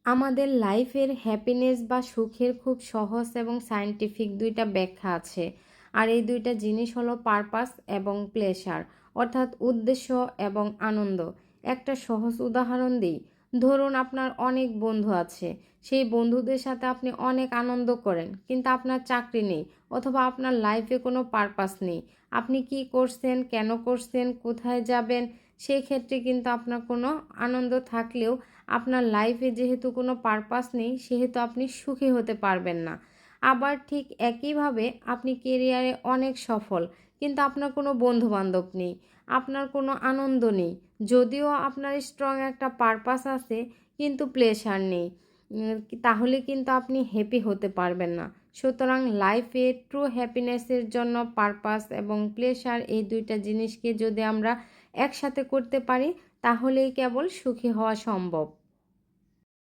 আমাদের লাইফের হ্যাপিনেস বা সুখের খুব সহজ এবং সায়েন্টিফিক দুইটা ব্যাখ্যা আছে। আর এই দুইটা জিনিস হলো পারপাস এবং প্লেজার, অর্থাৎ উদ্দেশ্য এবং আনন্দ। একটা সহজ উদাহরণ দিই। ধরুন আপনার অনেক বন্ধু আছে, সেই বন্ধুদের সাথে আপনি অনেক আনন্দ করেন, কিন্তু আপনার চাকরি নেই অথবা আপনার লাইফে কোনো পারপাস নেই। আপনি কি করছেন, কেন করছেন, কোথায় যাবেন, সেই ক্ষেত্রে কিন্তু আপনার কোনো আনন্দ থাকলেও আপনার লাইফে যেহেতু কোনো পারপাস নেই, সেহেতু আপনি সুখী হতে পারবেন না। আবার ঠিক একইভাবে আপনি কেরিয়ারে অনেক সফল, কিন্তু আপনার কোনো বন্ধুবান্ধব নেই, আপনার কোনো আনন্দ নেই। যদিও আপনার স্ট্রং একটা পারপাস আছে, কিন্তু প্লেজার নেই। তাহলে কিন্তু আপনি হ্যাপি হতে পারবেন না। সুতরাং লাইফে ট্রু হ্যাপিনেসের জন্য পারপাস এবং প্লেজার, এই দুইটা জিনিসকে যদি আমরা একসাথে করতে পারি, তাহলেই কেবল সুখী হওয়া সম্ভব।